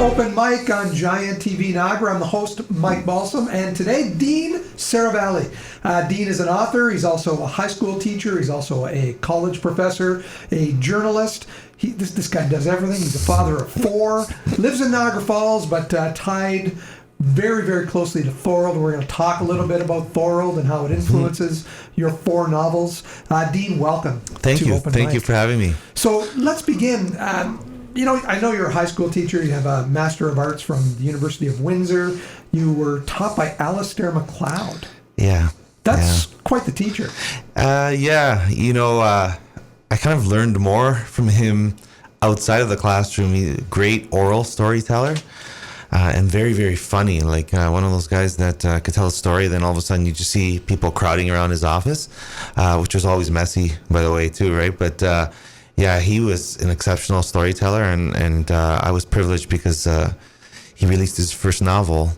Open Mic on Giant TV Niagara. I'm the host, Mike Balsam, and today, Dean Serravalle. Dean is an author. He's also a high school teacher. He's also a college professor, a journalist. This guy does everything. He's a father of 4, lives in Niagara Falls, but tied very, very closely to Thorold. We're going to talk a little bit about Thorold and how it influences your 4 novels. Dean, welcome. Thank you. Thank you for having me. So let's begin. I know you're a high school teacher. You have a Master of Arts from the University of Windsor. You were taught by Alistair MacLeod. Yeah. That's quite the teacher. I kind of learned more from him outside of the classroom. He's a great oral storyteller and very, very funny. Like one of those guys that could tell a story, then all of a sudden you just see people crowding around his office, which was always messy, by the way, too, right? But he was an exceptional storyteller, and I was privileged because he released his first novel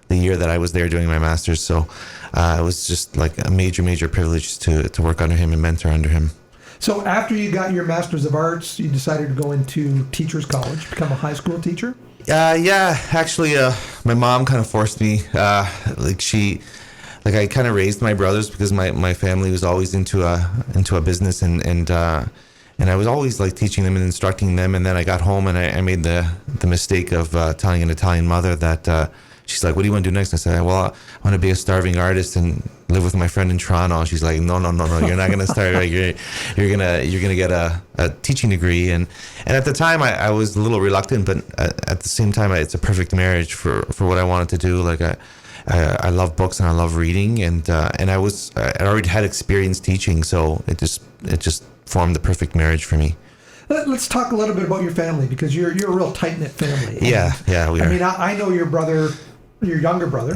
the year that I was there doing my master's. So it was just like a major, major privilege to work under him and mentor under him. So after you got your Master's of Arts, you decided to go into teacher's college, become a high school teacher? Actually, my mom kind of forced me. I kind of raised my brothers because my family was always into a business, and I was always like teaching them and instructing them. And then I got home and I made the mistake of telling an Italian mother that she's like, "What do you want to do next?" I said, "Well, I want to be a starving artist and live with my friend in Toronto." She's like, "No, you're not going to start. Like, you're gonna get a teaching degree." And at the time, I was a little reluctant, but at the same time, it's a perfect marriage for what I wanted to do. Like I love books and I love reading, and I already had experience teaching, so it just formed the perfect marriage for me. Let's talk a little bit about your family, because you're a real tight-knit family. Yeah, we are. I mean, I know your brother, your younger brother,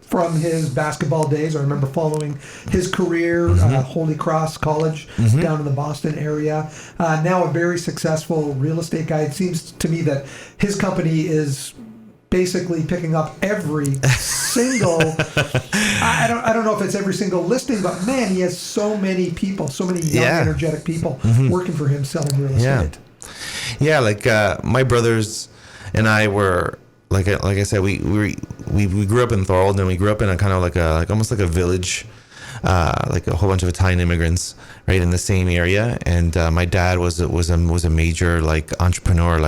from his basketball days. I remember following his career, Holy Cross College down in the Boston area. Now a very successful real estate guy. It seems to me that his company is basically picking up every single, I don't know if it's every single listing, but man, he has so many people, so many young, energetic people working for him selling real estate. My brothers and I were, like I said, we grew up in Thorold, and we grew up in a kind of like almost like a village, like a whole bunch of Italian immigrants, right, in the same area. And my dad was a major like entrepreneur,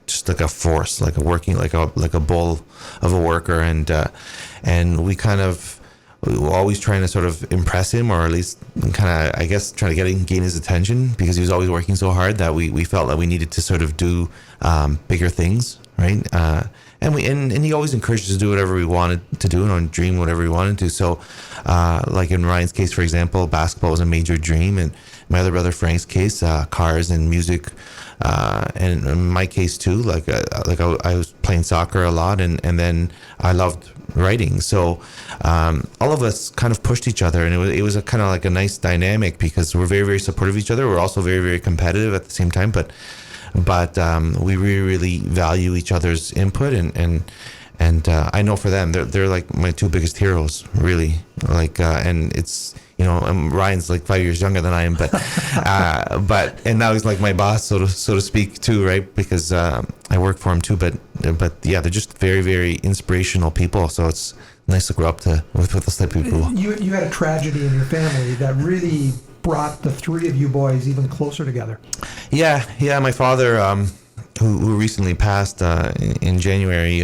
just like a force, like a bull of a worker, and we were always trying to sort of impress him, or at least kind of, I guess, trying to gain his attention, because he was always working so hard that we felt that we needed to sort of do bigger things, right? And he always encouraged us to do whatever we wanted to do and dream whatever we wanted to. So, like in Ryan's case, for example, basketball was a major dream, and my other brother Frank's case, cars and music, and in my case too, I was playing soccer a lot, and then I loved writing. So all of us kind of pushed each other, and it was a kind of like a nice dynamic, because we're very, very supportive of each other. We're also very, very competitive at the same time, but we really, really value each other's input, and I know for them, they're like my 2 biggest heroes, really. And it's, Ryan's like 5 years younger than I am, and now he's like my boss, so to speak, too, right? Because I work for him too. But yeah, they're just very, very inspirational people. So it's nice to grow up with those type of people. You had a tragedy in your family that really brought the 3 of you boys even closer together. Yeah. My father, who recently passed in January,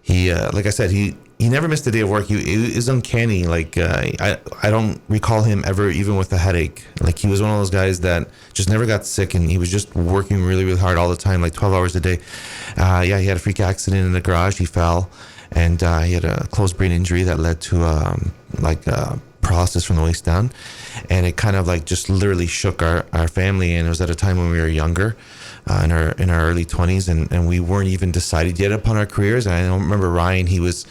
he like I said, he never missed a day of work. It was uncanny. Like I don't recall him ever even with a headache. Like he was one of those guys that just never got sick, and he was just working really, really hard all the time, like 12 hours a day. He had a freak accident in the garage. He fell, and he had a closed brain injury that led to paralysis from the waist down, and it kind of like just literally shook our family. And it was at a time when we were younger, in our early 20s, and we weren't even decided yet upon our careers. And I don't remember Ryan. He was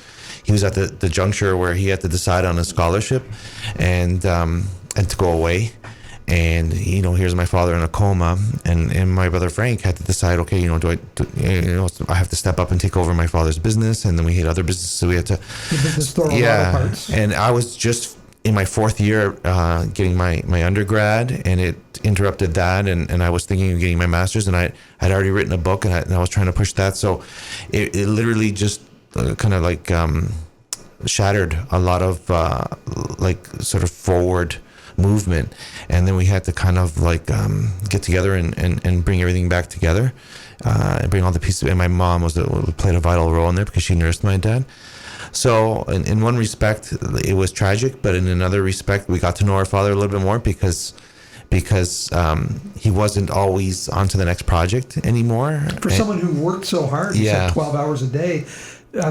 at the juncture where he had to decide on a scholarship and to go away. And here's my father in a coma, and my brother Frank had to decide, okay, I have to step up and take over my father's business, and then we had other businesses, so we had to the business store, a lot of parts. And I was just in my fourth year, getting my undergrad, and it interrupted that, and I was thinking of getting my master's, and I had already written a book, and I was trying to push that, so it literally just kind of like shattered a lot of like sort of forward movement, and then we had to kind of like get together and bring everything back together, and bring all the pieces, and my mom played a vital role in there because she nursed my dad. So in one respect, it was tragic, but in another respect, we got to know our father a little bit more because he wasn't always on to the next project anymore. For someone who worked so hard, you said 12 hours a day,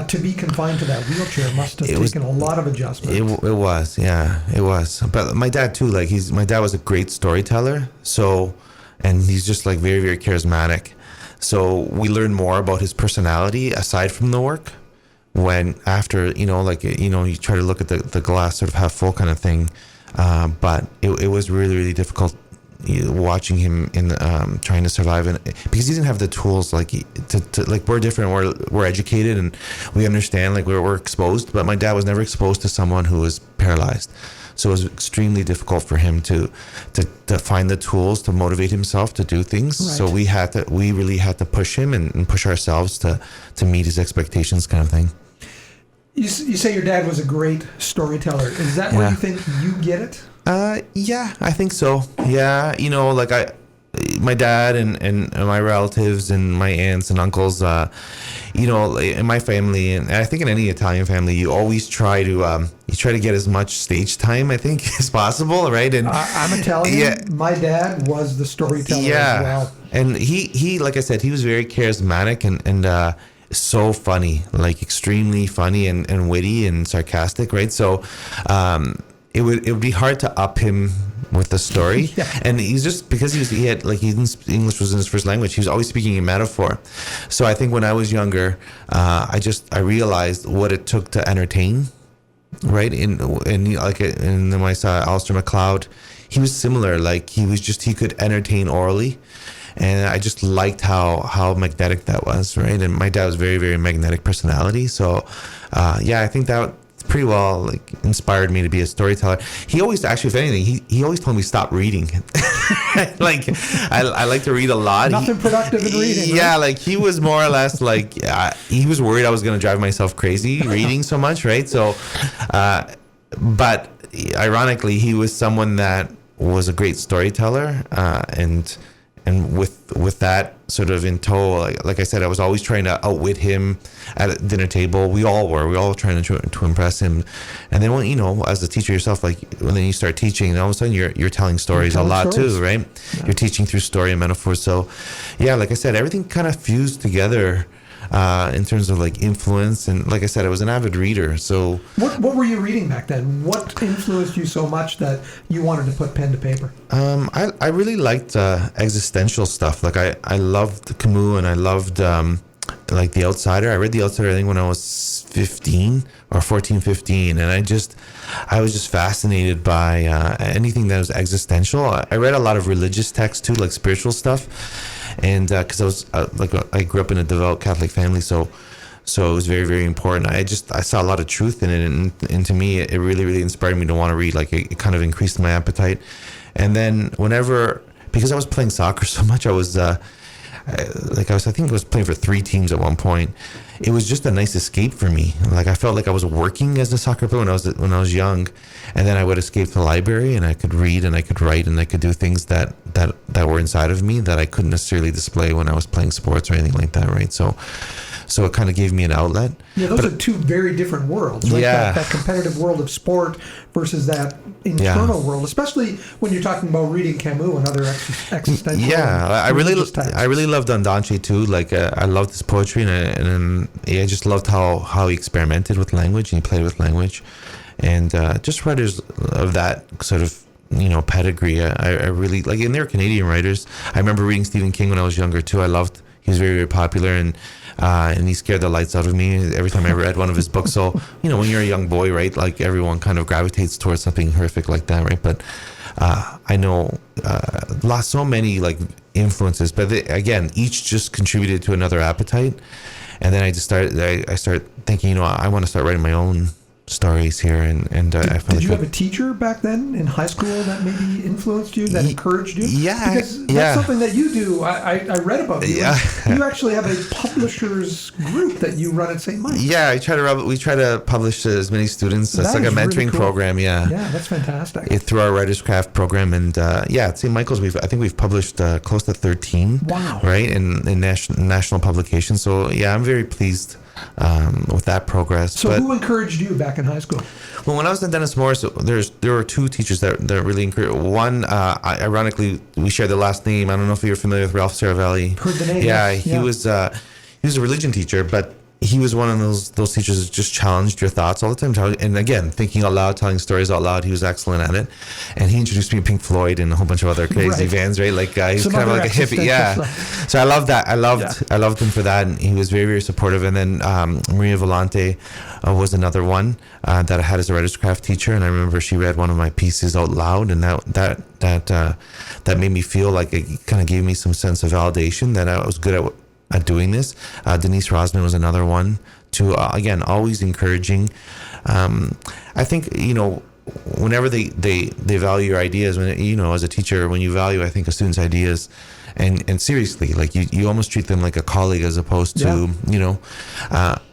to be confined to that wheelchair must have taken a lot of adjustment. It was, yeah, it was. But my dad too, like my dad was a great storyteller. So, and he's just like very, very charismatic. So we learned more about his personality aside from the work. When after, you try to look at the glass sort of half full kind of thing. But it was really, really difficult watching him in trying to survive, because he didn't have the tools like to like, we're different, we're educated and we understand, like we're exposed, but my dad was never exposed to someone who was paralyzed. So it was extremely difficult for him to find the tools to motivate himself to do things. Right. So we really had to push him and push ourselves to meet his expectations, kind of thing. You say your dad was a great storyteller. Is that where you think you get it? Yeah, I think so. Yeah, like my dad and my relatives and my aunts and uncles, in my family, and I think in any Italian family, you always try to get as much stage time, I think, as possible, right? And I'm Italian. Yeah. My dad was the storyteller as well. And he, like I said, he was very charismatic and so funny, like extremely funny and witty and sarcastic, right? So it would be hard to up him with the story. And he's just, because English was in his first language, he was always speaking in metaphor. So I think when I was younger, I realized what it took to entertain, right? And then when I saw Alistair MacLeod, he was similar. Like he could entertain orally. And I just liked how magnetic that was, right? And my dad was very, very magnetic personality. So, I think that pretty well like inspired me to be a storyteller. He always, actually, if anything, he always told me stop reading. Like I like to read a lot. Nothing productive in reading. Yeah, right? like he was more or less like he was worried I was going to drive myself crazy reading so much, right? So, but ironically, he was someone that was a great storyteller, and with that sort of in tow, like I said, I was always trying to outwit him at a dinner table. We all were trying to impress him. And then when, as a teacher yourself, like when then you start teaching, and all of a sudden you're telling stories a lot too, right? Yeah. You're teaching through story and metaphor. So yeah, like I said, everything kind of fused together in terms of like influence. And like I said, I was an avid reader. So what were you reading back then? What influenced you so much that you wanted to put pen to paper? I really liked existential stuff. Like I loved Camus, and I loved like The Outsider. I read The Outsider, I think, when I was 15 or 14, 15. And I was just fascinated by anything that was existential. I read a lot of religious texts too, like spiritual stuff. And because I was I grew up in a devout Catholic family, so it was very, very important. I saw a lot of truth in it, and to me, it really, really inspired me to want to read. Like it kind of increased my appetite. And then because I was playing soccer so much, I think I was playing for 3 teams at one point. It was just a nice escape for me. Like I felt like I was working as a soccer player when I was young, and then I would escape to the library and I could read and I could write and I could do things that were inside of me that I couldn't necessarily display when I was playing sports or anything like that, right? So it kind of gave me an outlet. Yeah, those are two very different worlds, right? Yeah. That competitive world of sport versus that internal world, especially when you're talking about reading Camus and other existential. Yeah, I really loved Andante too. Like I loved his poetry, and I just loved how he experimented with language and he played with language, and just writers of that sort of pedigree. I really like, and they're Canadian writers. I remember reading Stephen King when I was younger too. He was very, very popular, and he scared the lights out of me every time I read one of his books. So, when you're a young boy, right, like everyone kind of gravitates towards something horrific like that, right? But I know lost so many like influences, but again, each just contributed to another appetite. And then I started thinking, I want to start writing my own stories here, and I felt did you have a teacher back then in high school that maybe influenced you, that encouraged you? Yeah, because that's something that you do. I read about you. Yeah. You actually have a publishers group that you run at St. Mike's. Yeah, we try to publish as many students. It's like a mentoring really cool. program. Yeah, that's fantastic. Through our Writers Craft program, and at St. Michael's, I think we've published close to 13. Wow! Right, in national publications. So yeah, I'm very pleased with that progress. So who encouraged you back in high school? Well, when I was at Dennis Morris, there were two teachers that really encouraged. One, ironically, we share the last name. I don't know if you're familiar with Ralph Serravalle. Heard the name. Yeah, he was a religion teacher, but he was one of those teachers that just challenged your thoughts all the time. And again, thinking out loud, telling stories out loud, he was excellent at it. And he introduced me to Pink Floyd and a whole bunch of other crazy bands, right? Like he's kind of like a hippie. Yeah. So I loved that. I loved him for that. And he was very, very supportive. And then Maria Volante was another one that I had as a Writers Craft teacher. And I remember she read one of my pieces out loud, and that made me feel like it kind of gave me some sense of validation that I was good at doing this. Denise Rosman was another one to again, always encouraging. I think, whenever they value your ideas, when as a teacher, when you value, I think, a student's ideas and seriously, like you almost treat them like a colleague as opposed to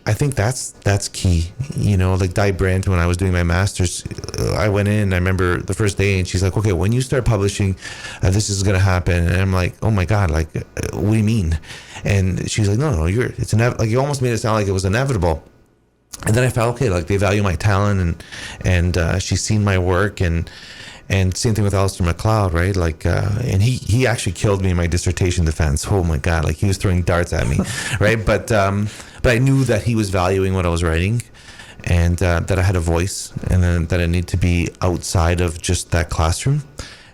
I think that's key. Like Di Brandt, when I was doing my master's, I went in, I remember the first day, and she's like, okay, when you start publishing, this is going to happen. And I'm like, oh my God, like, what do you mean? And she's like, no, it's like, you almost made it sound like it was inevitable. And then I felt, okay, like they value my talent, and she's seen my work, and same thing with Alistair MacLeod, right? Like, and he actually killed me in my dissertation defense. Oh my God, like he was throwing darts at me, right? But I knew that he was valuing what I was writing, and that I had a voice, and then that I need to be outside of just that classroom.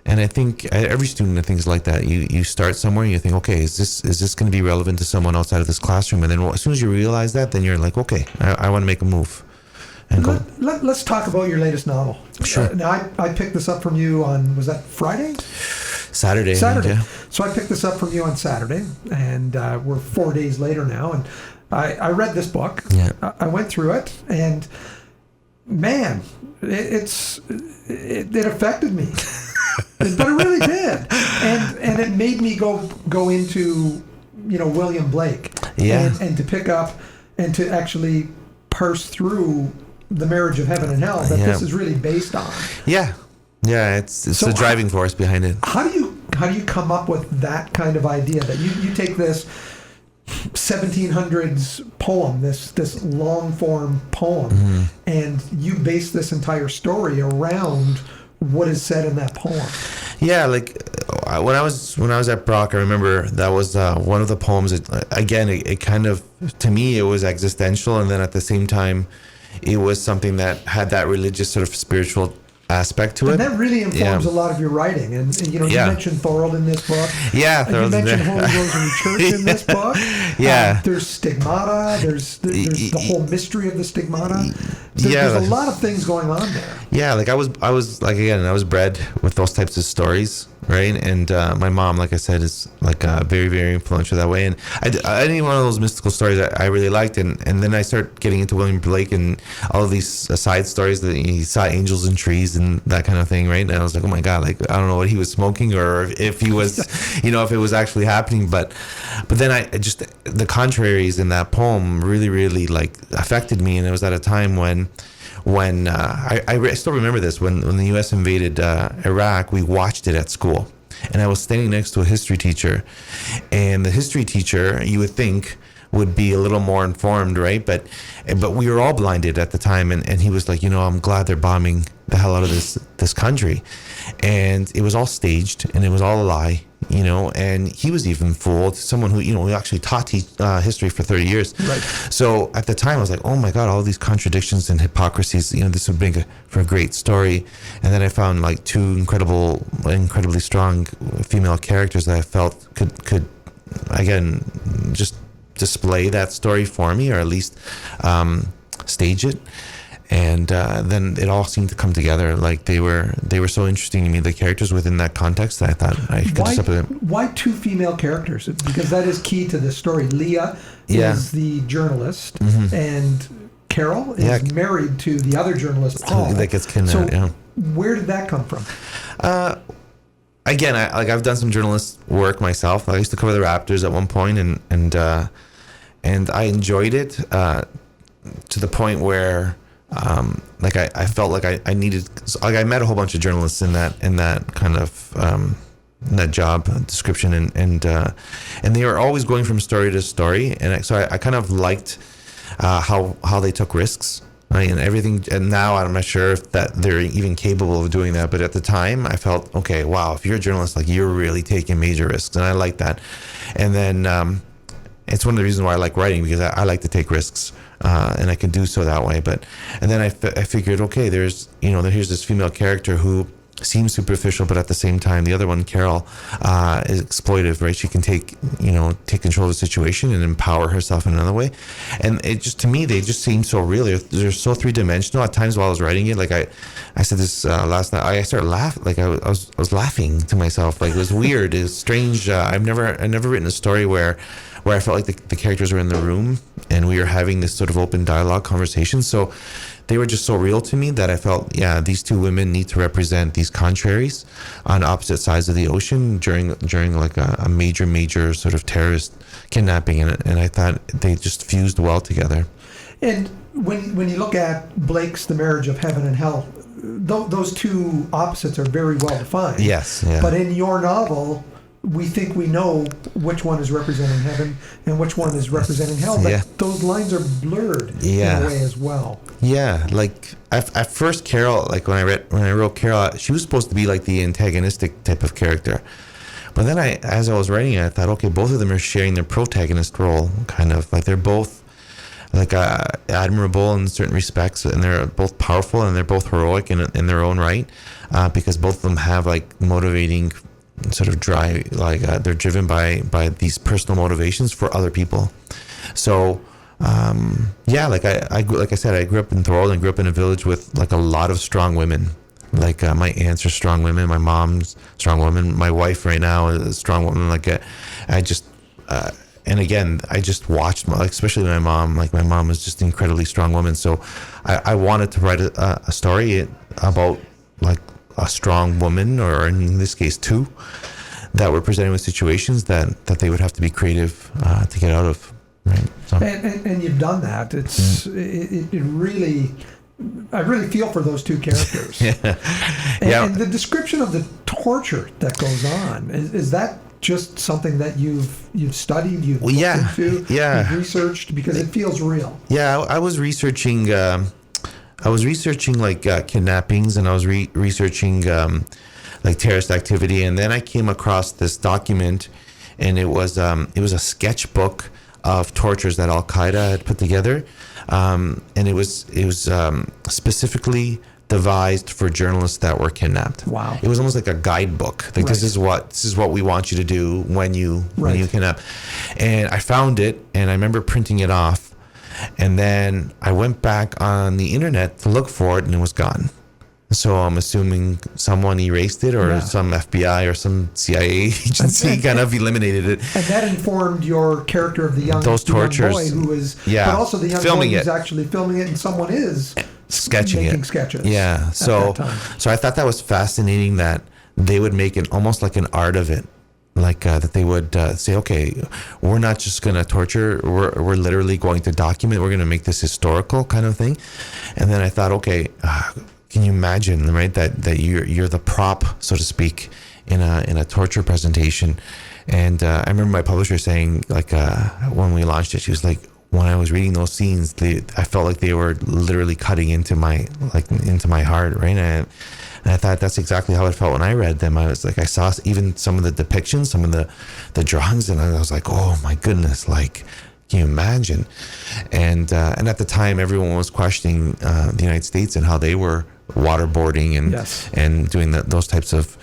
And I think every student, I think, is like that. You start somewhere and you think, okay, is this going to be relevant to someone outside of this classroom? And then as soon as you realize that, then you're like, okay, I want to make a move. And let's talk about your latest novel. Sure. Now, I picked this up from you on, was that Friday? Saturday. Yeah. So I picked this up from you on Saturday, and we're 4 days later now, and I read this book. Yeah. I went through it, and man, it affected me. But it really did, and it made me go into William Blake, and to pick up and to actually parse through the marriage of heaven and hell that this is really based on. Yeah, it's the driving force behind it. How do you come up with that kind of idea that you take this 1700s poem, this long form poem, and you base this entire story around what is said in that poem? Yeah, like when I was at Brock, I remember that was one of the poems. It kind of, to me, it was existential, and then at the same time, it was something that had that religious sort of spiritual aspect to it. And that really informs a lot of your writing. And you mentioned Thorold in this book. Yeah, you mentioned Holy Rosary Church in this book. Yeah. There's stigmata. There's the whole mystery of the stigmata. There's a lot of things going on there. Yeah, like I was like, again, I was bred with those types of stories, right? And my mom, like I said, is like very, very influential that way. And I need one of those mystical stories that I really liked. And then I start getting into William Blake and all of these side stories that he saw angels in trees and that kind of thing, right? And I was like, oh my God, like I don't know what he was smoking or if he was, if it was actually happening. But then I just, the contraries in that poem really, really like affected me. And it was at a time when I still remember this, when the U.S. invaded Iraq, we watched it at school. And I was standing next to a history teacher. And the history teacher, you would think, would be a little more informed, right? But we were all blinded at the time. And he was like, I'm glad they're bombing the hell out of this country. And it was all staged, and it was all a lie. And he was even fooled. Someone who, we actually taught history for 30 years. Right. So at the time, I was like, oh my God, all these contradictions and hypocrisies, this would make for a great story. And then I found like two incredibly strong female characters that I felt could again, just display that story for me, or at least stage it. And then it all seemed to come together. Like they were so interesting to me, the characters within that context, that I thought I could step with it. Why two female characters? Because that is key to this story. Leah is the journalist, and Carol is married to the other journalist, Paul. That gets kidnapped. So where did that come from? Again, I've done some journalist work myself. I used to cover the Raptors at one point, and I enjoyed it to the point where I felt like I needed. I met a whole bunch of journalists in that kind of. In that job description, and they were always going from story to story, and so I kind of liked how they took risks, right, and everything. And now I'm not sure if that they're even capable of doing that, but at the time I felt, okay, wow, if you're a journalist, like, you're really taking major risks, and I like that. And then it's one of the reasons why I like writing, because I like to take risks, and I can do so that way. And then I figured, okay, here's this female character who seems superficial, but at the same time, the other one, Carol, is exploitive, right? She can take control of the situation and empower herself in another way. And it just, to me, they just seem so real. They're so three-dimensional. At times while I was writing it, like I said this last night, I started laughing. Like I was laughing to myself. Like, it was weird. It was strange. I've never written a story where I felt like the characters were in the room and we were having this sort of open dialogue conversation. So they were just so real to me that I felt, these two women need to represent these contraries on opposite sides of the ocean during like a major sort of terrorist kidnapping, and I thought they just fused well together. And when you look at Blake's The Marriage of Heaven and Hell, those two opposites are very well defined. Yes. Yeah. But in your novel, we think we know which one is representing heaven and which one is representing hell, but those lines are blurred in a way as well. Yeah, like at first, Carol, like when I wrote Carol, she was supposed to be like the antagonistic type of character, but then as I was writing it, I thought, okay, both of them are sharing their protagonist role, kind of like they're both like admirable in certain respects, and they're both powerful and they're both heroic in their own right, because both of them have like motivating sort of drive, like they're driven by these personal motivations for other people. So like I said, I grew up in Thorold and grew up in a village with like a lot of strong women. Like my aunts are strong women, my mom's strong woman, my wife right now is a strong woman. Like I just and again, I just watched especially my mom. Like my mom was just an incredibly strong woman. So I wanted to write a story about like a strong woman, or in this case two, that were presented with situations that they would have to be creative to get out of, right? So. And you've done that. It's it really, I really feel for those two characters. And the description of the torture that goes on, is that just something that you've studied, you've looked into, you've researched, because it feels real? I was researching. I was researching like kidnappings, and I was researching like terrorist activity, and then I came across this document, and it was a sketchbook of tortures that Al Qaeda had put together, and it was specifically devised for journalists that were kidnapped. Wow! It was almost like a guidebook. Like this is what we want you to do when you kidnap. And I found it, and I remember printing it off. And then I went back on the internet to look for it, and it was gone. So I'm assuming someone erased it, or some FBI or some CIA agency kind of eliminated it. And that informed your character of the young boy who is, but also the young boy who's actually filming it, and someone is making sketches. Yeah. So I thought that was fascinating that they would make it almost like an art of it. Like that they would say, okay, we're not just going to torture, we're literally going to document, we're going to make this historical kind of thing. And then I thought, okay, can you imagine, right, that you're the prop, so to speak, in a torture presentation. And I remember my publisher saying, like, when we launched it, she was like, when I was reading those scenes, I felt like they were literally cutting into my heart, right? And I thought that's exactly how it felt when I read them. I was like, I saw even some of the depictions, some of the drawings, and I was like, oh my goodness, like, can you imagine? And at the time, everyone was questioning the United States and how they were waterboarding and doing those types of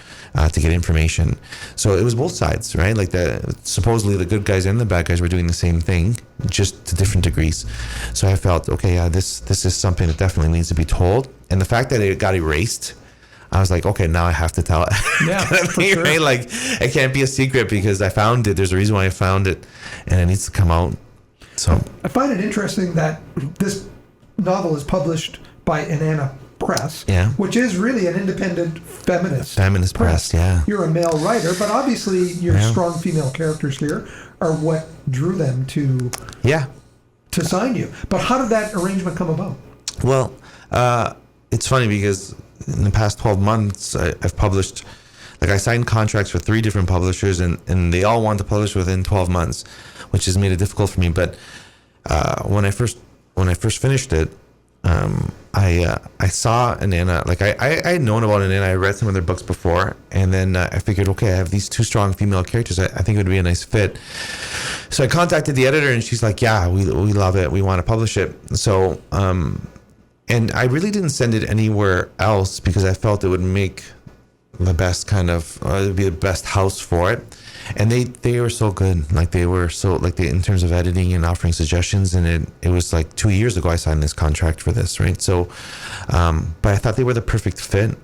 to get information. So it was both sides, right? Like supposedly the good guys and the bad guys were doing the same thing, just to different degrees. So I felt, okay, this is something that definitely needs to be told. And the fact that it got erased, I was like, okay, now I have to tell it. Yeah, for sure. Right? Like, it can't be a secret because I found it. There's a reason why I found it, and it needs to come out. So I find it interesting that this novel is published by Inanna Press, which is really an independent feminist press. Yeah, you're a male writer, but obviously your strong female characters here are what drew them to sign you. But how did that arrangement come about? Well, it's funny because in the past 12 months I've published, like I signed contracts for 3 different publishers, and they all want to publish within 12 months, which has made it difficult for me. But when I first finished it, I saw Inanna, like I had known about Inanna. I read some of their books before, and then I figured, okay, I have these 2 strong female characters. I think it would be a nice fit. So I contacted the editor, and she's like, yeah, we love it. We want to publish it. So, and I really didn't send it anywhere else because I felt it would make the best kind of, it would be the best house for it. And they were so good. Like they were so, like in terms of editing and offering suggestions. And it was like 2 years ago I signed this contract for this, right? So, but I thought they were the perfect fit.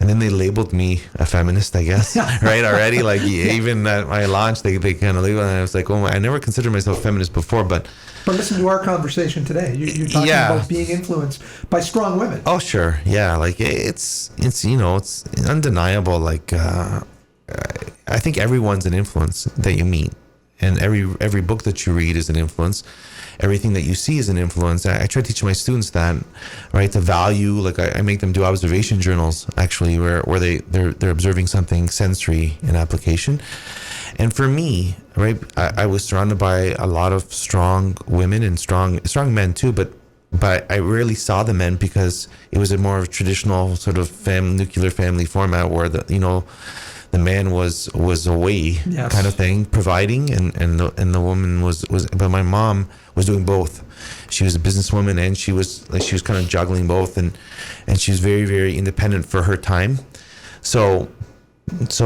And then they labeled me a feminist, I guess, right? Already, like even at my launch, they kind of labeled, and I was like, oh, I never considered myself a feminist before, but listen to our conversation today. You're talking about being influenced by strong women. Oh, sure, yeah. Like it's it's undeniable. Like I think everyone's an influence that you meet, and every book that you read is an influence. Everything that you see is an influence. I try to teach my students that, right? The value, like I make them do observation journals, actually, where they're observing something sensory in application. And for me, right, I was surrounded by a lot of strong women and strong men too, but I rarely saw the men because it was a more of a traditional sort of nuclear family format where the man was away, kind of thing, providing, and the woman was. But my mom was doing both. She was a businesswoman, and she was kind of juggling both, and she was very, very independent for her time. So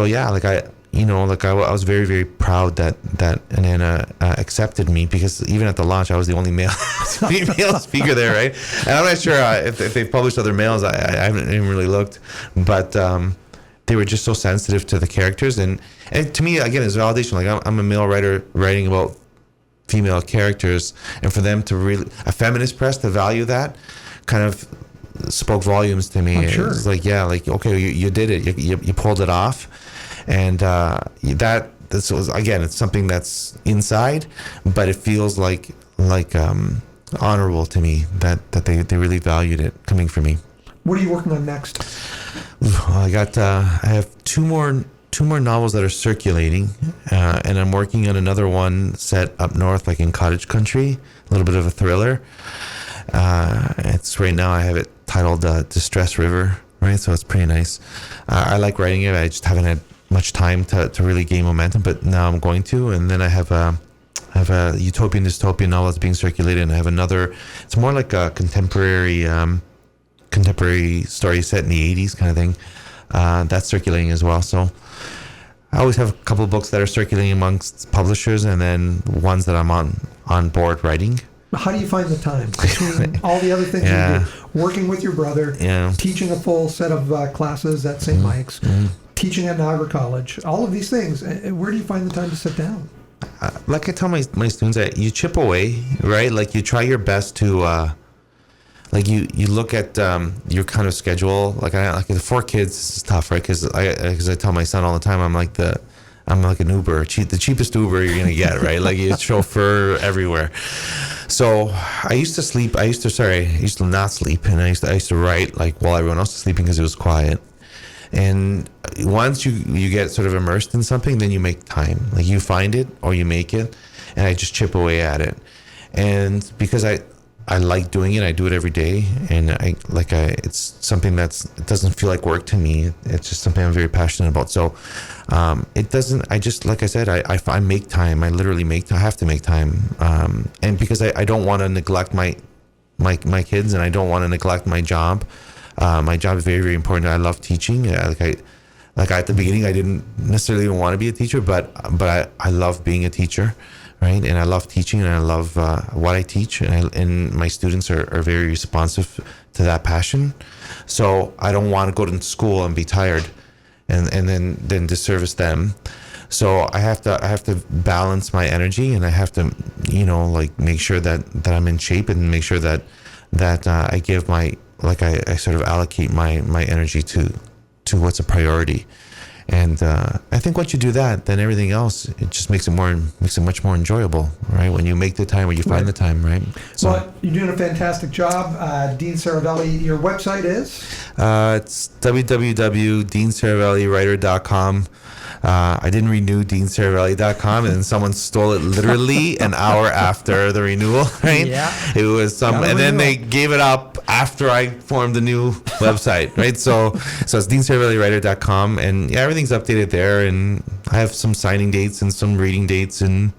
yeah, I was very, very proud that Inanna accepted me, because even at the launch I was the only female speaker there, right? And I'm not sure if they've published other males. I haven't even really looked, but. They were just so sensitive to the characters, and to me, again, it's validation. Like I'm a male writer writing about female characters, and for them to really, a feminist press to value that, kind of spoke volumes to me. I'm sure. It's like, yeah, like okay, you did it, you pulled it off, and this was, again, it's something that's inside, but it feels like honorable to me that they really valued it coming from me. What are you working on next? I have two more novels that are circulating, and I'm working on another one set up north, like in cottage country, a little bit of a thriller. It's right now I have it titled Distress River, right? So it's pretty nice. I like writing it. I just haven't had much time to really gain momentum, but now I'm going to. And then I have a utopian dystopian novel that's being circulated, and I have another. It's more like a contemporary story set in the 80s kind of thing, that's circulating as well. So I always have a couple of books that are circulating amongst publishers, and then ones that I'm on board writing. How do you find the time between all the other things you do, working with your brother, teaching a full set of classes at St. Mike's, teaching at Niagara College, all of these things? Where do you find the time to sit down? Like I tell my students, that you chip away, right? Like you try your best to like you look at your kind of schedule. Like the 4 kids is tough, right? Because I tell my son all the time, I'm like an Uber, the cheapest Uber you're gonna get, right? Like you chauffeur everywhere. So I used to not sleep, and I used to write like while everyone else was sleeping because it was quiet. And once you get sort of immersed in something, then you make time. Like you find it or you make it, and I just chip away at it. And because I like doing it, I do it every day, and it's something it doesn't feel like work to me. It's just something I'm very passionate about. So it doesn't. I just, like I said, I make time. I literally I have to make time, and because I don't want to neglect my kids, and I don't want to neglect my job. My job is very, very important. I love teaching. Like at the beginning, I didn't necessarily even want to be a teacher, but I love being a teacher, right? And I love teaching, and I love what I teach, and my students are very responsive to that passion. So I don't want to go to school and be tired, and then disservice them. So I have to balance my energy, and I have to, like make sure that I'm in shape, and make sure that I give I sort of allocate my energy to what's a priority. And I think once you do that, then everything else, it just makes it much more enjoyable, right? When you make the time, or you find the time, right? So, well, you're doing a fantastic job. Dean Serravalle, your website is? It's www.deanserravallewriter.com. I didn't renew deanserravalle.com, and someone stole it literally an hour after the renewal, right? Yeah. It was then they gave it up after I formed the new website, right? So it's deanserravallewriter.com, and yeah, everything's updated there, and I have some signing dates and some reading dates and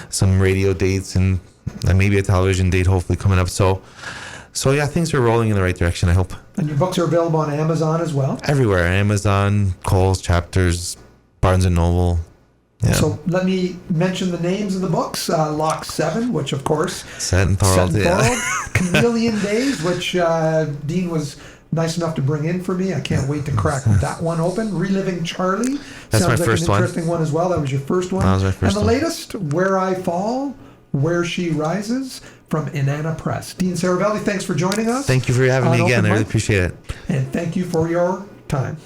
some radio dates and maybe a television date hopefully coming up. So yeah, things are rolling in the right direction, I hope. And your books are available on Amazon as well? Everywhere. Amazon, Kohl's, Chapters, Barnes & Noble. Yeah. So let me mention the names of the books. Lock 7, which of course... Set in Thorold. Chameleon Days, which Dean was nice enough to bring in for me. I can't wait to crack that one open. Reliving Charlie. That's sounds my like first an interesting one as well. That was your first one. That was my first one. And the one. latest, Where I Fall, Where She Rises, from Inanna Press. Dean Serravalle, thanks for joining us. Thank you for having me again. I really appreciate it. And thank you for your time.